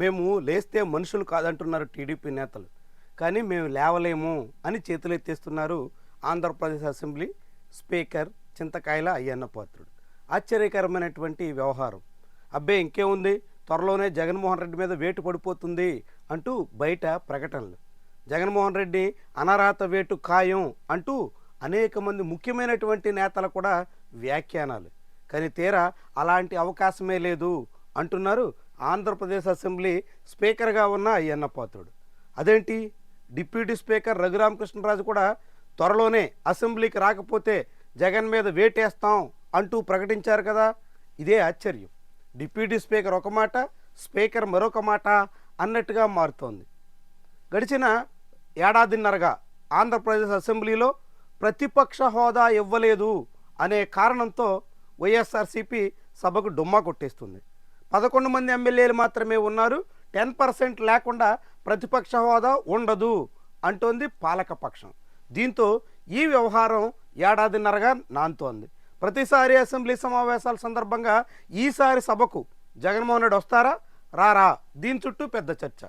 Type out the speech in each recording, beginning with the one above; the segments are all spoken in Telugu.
మేము లేస్తే మనుషులు కాదంటున్నారు టీడీపీ నేతలు. కానీ మేము లేవలేము అని చేతులెత్తేస్తున్నారు ఆంధ్రప్రదేశ్ అసెంబ్లీ స్పీకర్ చింతకాయల అయ్యన్న పాత్రుడు. ఆశ్చర్యకరమైనటువంటి వ్యవహారం. అబ్బే ఇంకేముంది, త్వరలోనే జగన్మోహన్ రెడ్డి మీద వేటు పడిపోతుంది అంటూ బయట ప్రకటనలు. జగన్మోహన్ రెడ్డి అనర్హత వేటు ఖాయం అంటూ అనేక మంది ముఖ్యమైనటువంటి నేతలు కూడా వ్యాఖ్యానాలు. కానీ తీరా అలాంటి అవకాశమే లేదు అంటున్నారు ఆంధ్రప్రదేశ్ అసెంబ్లీ స్పీకర్గా ఉన్న అయ్యన్న పాత్రుడు. అదేంటి, డిప్యూటీ స్పీకర్ రఘురామకృష్ణరాజు కూడా త్వరలోనే అసెంబ్లీకి రాకపోతే జగన్ మీద వేటేస్తాం అంటూ ప్రకటించారు కదా. ఇదే ఆశ్చర్యం. డిప్యూటీ స్పీకర్ ఒక మాట, స్పీకర్ మరొక మాట అన్నట్టుగా మారుతోంది. గడిచిన ఏడాదిన్నరగా ఆంధ్రప్రదేశ్ అసెంబ్లీలో ప్రతిపక్ష హోదా ఇవ్వలేదు అనే కారణంతో వైఎస్ఆర్సీపీ సభకు డుమ్మా కొట్టేస్తుంది. 11 మంది ఎమ్మెల్యేలు మాత్రమే ఉన్నారు, 10% లేకుండా ప్రతిపక్ష హోదా ఉండదు అంటోంది పాలకపక్షం. దీంతో ఈ వ్యవహారం ఏడాదిన్నరగా నాంతోంది. ప్రతిసారి అసెంబ్లీ సమావేశాల సందర్భంగా ఈసారి సభకు జగన్మోహన్ రెడ్డి వస్తారా రారా, దీని చుట్టూ పెద్ద చర్చ.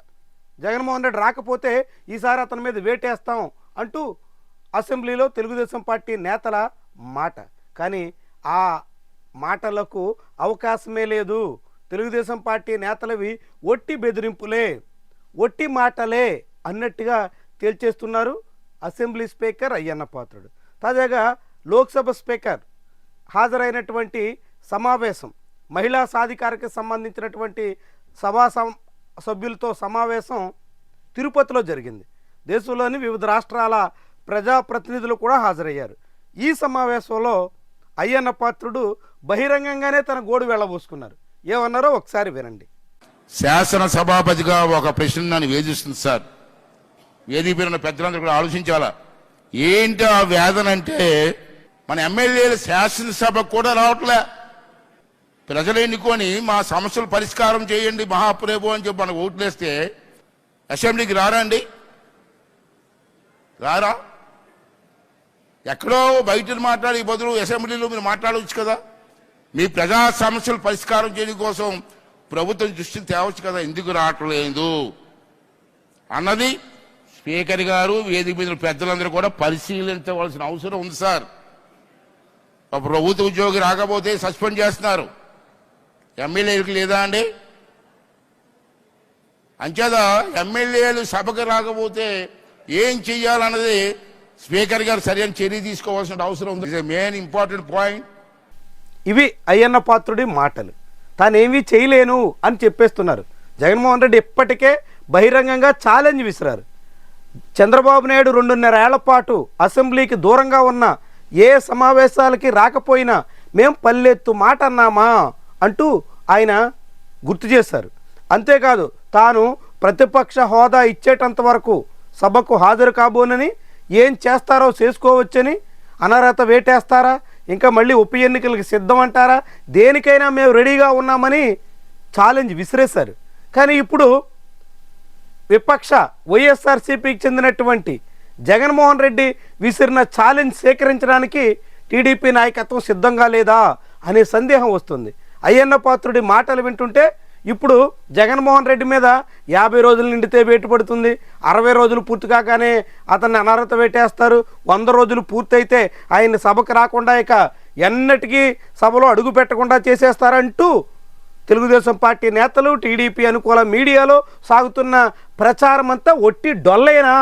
జగన్మోహన్ రెడ్డి రాకపోతే ఈసారి అతని మీద వేటేస్తాం అంటూ అసెంబ్లీలో తెలుగుదేశం పార్టీ నేతల మాట. కానీ ఆ మాటలకు అవకాశమే లేదు. తెలుగుదేశం పార్టీ నేతలవి ఒట్టి బెదిరింపులే, ఒట్టి మాటలే అన్నట్టుగా తేల్చేస్తున్నారు అసెంబ్లీ స్పీకర్ అయ్యన్న పాత్రుడు. తాజాగా లోక్సభ స్పీకర్ హాజరైనటువంటి సమావేశం, మహిళా సాధికారకి సంబంధించినటువంటి సభ్యులతో సమావేశం తిరుపతిలో జరిగింది. దేశంలోని వివిధ రాష్ట్రాల ప్రజాప్రతినిధులు కూడా హాజరయ్యారు. ఈ సమావేశంలో అయ్యన్న పాత్రుడు బహిరంగంగానే తన గోడు వెళ్ళబోసుకున్నారు. ఏమన్నారో ఒకసారి వినండి. శాసనసభాపతిగా ఒక ప్రశ్న నన్ను వేధిస్తుంది సార్. వేదిక పేరున్న పెద్దలందరూ కూడా ఆలోచించాలా. ఏంటి ఆ వేదన అంటే, మన ఎమ్మెల్యేలు శాసనసభకు కూడా రావట్లే. ప్రజలు ఎన్నుకొని మా సమస్యలు పరిష్కారం చేయండి మహాప్రభు అని చెప్పి మనకు ఓట్లేస్తే అసెంబ్లీకి రారా అండి? రారా? ఎక్కడో బయట మాట్లాడే బదులు అసెంబ్లీలో మీరు మాట్లాడవచ్చు కదా. మీ ప్రజా సమస్యలు పరిష్కారం చేయడం కోసం ప్రభుత్వం దృష్టికి తేవచ్చు కదా, ఎందుకు రావట్లేదు అన్నది స్పీకర్ గారు, వేదిక మీద పెద్దలందరూ కూడా పరిశీలించవలసిన అవసరం ఉంది సార్. ప్రభుత్వ ఉద్యోగి రాకపోతే సస్పెండ్ చేస్తున్నారు, ఎమ్మెల్యేలకు లేదా అండి? అంచేత ఎమ్మెల్యేలు సభకు రాకపోతే ఏం చెయ్యాలన్నది స్పీకర్ గారు సరైన చర్య తీసుకోవాల్సిన అవసరం ఉంది. Main important point. ఇవి అయ్యన్న పాత్రుడి మాటలు. తానేమీ చేయలేను అని చెప్పేస్తున్నారు. జగన్మోహన్ రెడ్డి ఇప్పటికే బహిరంగంగా ఛాలెంజ్ విసిరారు. చంద్రబాబు నాయుడు 2.5 ఏళ్ల పాటు అసెంబ్లీకి దూరంగా ఉన్న ఏ సమావేశాలకి రాకపోయినా మేం పల్లెత్తు మాట అన్నామా అంటూ ఆయన గుర్తు చేశారు. అంతేకాదు, తాను ప్రతిపక్ష హోదా ఇచ్చేటంత వరకు సభకు హాజరు కాబోనని, ఏం చేస్తారో చేసుకోవచ్చని, అనర్హత వేటేస్తారా, ఇంకా మళ్ళీ ఉప ఎన్నికలకు సిద్ధం అంటారా, దేనికైనా మేము రెడీగా ఉన్నామని ఛాలెంజ్ విసిరేశారు. కానీ ఇప్పుడు విపక్ష వైఎస్ఆర్సీపీకి చెందినటువంటి జగన్మోహన్ రెడ్డి విసిరిన ఛాలెంజ్ స్వీకరించడానికి టీడీపీ నాయకత్వం సిద్ధంగా లేదా అనే సందేహం వస్తుంది. అయ్యన్న పాత్రుడి మాటలు వింటుంటే ఇప్పుడు జగన్మోహన్ రెడ్డి మీద 50 రోజులు నిండితే వేటు పడుతుంది, 60 రోజులు పూర్తి కాగానే అతన్ని అనర్హత వేటేస్తారు, 100 రోజులు పూర్తయితే ఆయన్ని సభకు రాకుండా ఇక ఎన్నటికీ సభలో అడుగు పెట్టకుండా చేసేస్తారంటూ తెలుగుదేశం పార్టీ నేతలు, టీడీపీ అనుకూల మీడియాలో సాగుతున్న ప్రచారం అంతా ఒట్టి డొల్లైనా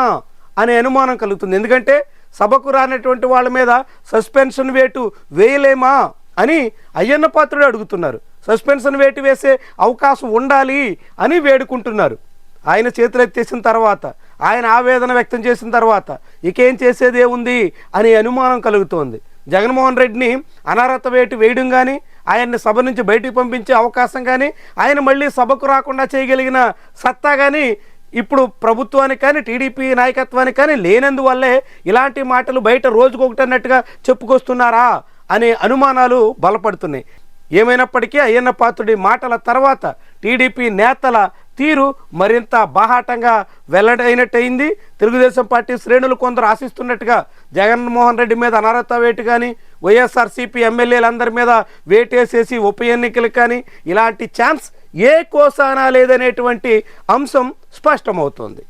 అనే అనుమానం కలుగుతుంది. ఎందుకంటే సభకు రానటువంటి వాళ్ళ మీద సస్పెన్షన్ వేటు వేయలేమా అని అయ్యన్న పాత్రుడు అడుగుతున్నారు. సస్పెన్షన్ వేటు వేసే అవకాశం ఉండాలి అని వేడుకుంటున్నారు. ఆయన చేతులెత్తేసిన తర్వాత, ఆయన ఆవేదన వ్యక్తం చేసిన తర్వాత ఇకేం చేసేది ఏముంది అనే అనుమానం కలుగుతోంది. జగన్మోహన్ రెడ్డిని అనర్హత వేటు వేయడం కానీ, ఆయన్ని సభ నుంచి బయటికి పంపించే అవకాశం కానీ, ఆయన మళ్ళీ సభకు రాకుండా చేయగలిగిన సత్తా కానీ ఇప్పుడు ప్రభుత్వానికి కానీ టీడీపీ నాయకత్వానికి కానీ లేనందువల్లే ఇలాంటి మాటలు బయట రోజుకొకటన్నట్టుగా చెప్పుకొస్తున్నారా అనే అనుమానాలు బలపడుతున్నాయి. ఏమైనప్పటికీ అయ్యన్న పాత్రుడి మాటల తర్వాత టీడీపీ నేతల తీరు మరింత బాహాటంగా వెల్లడైనట్టయింది. తెలుగుదేశం పార్టీ శ్రేణులు కొందరు ఆశిస్తున్నట్టుగా జగన్మోహన్ రెడ్డి మీద అనర్హత వేటు కానీ, వైఎస్ఆర్సీపీ ఎమ్మెల్యేలందరి మీద వేటేసేసి ఉప ఎన్నికలు కానీ ఇలాంటి ఛాన్స్ ఏ కోసానా లేదనేటువంటి అంశం స్పష్టమవుతోంది.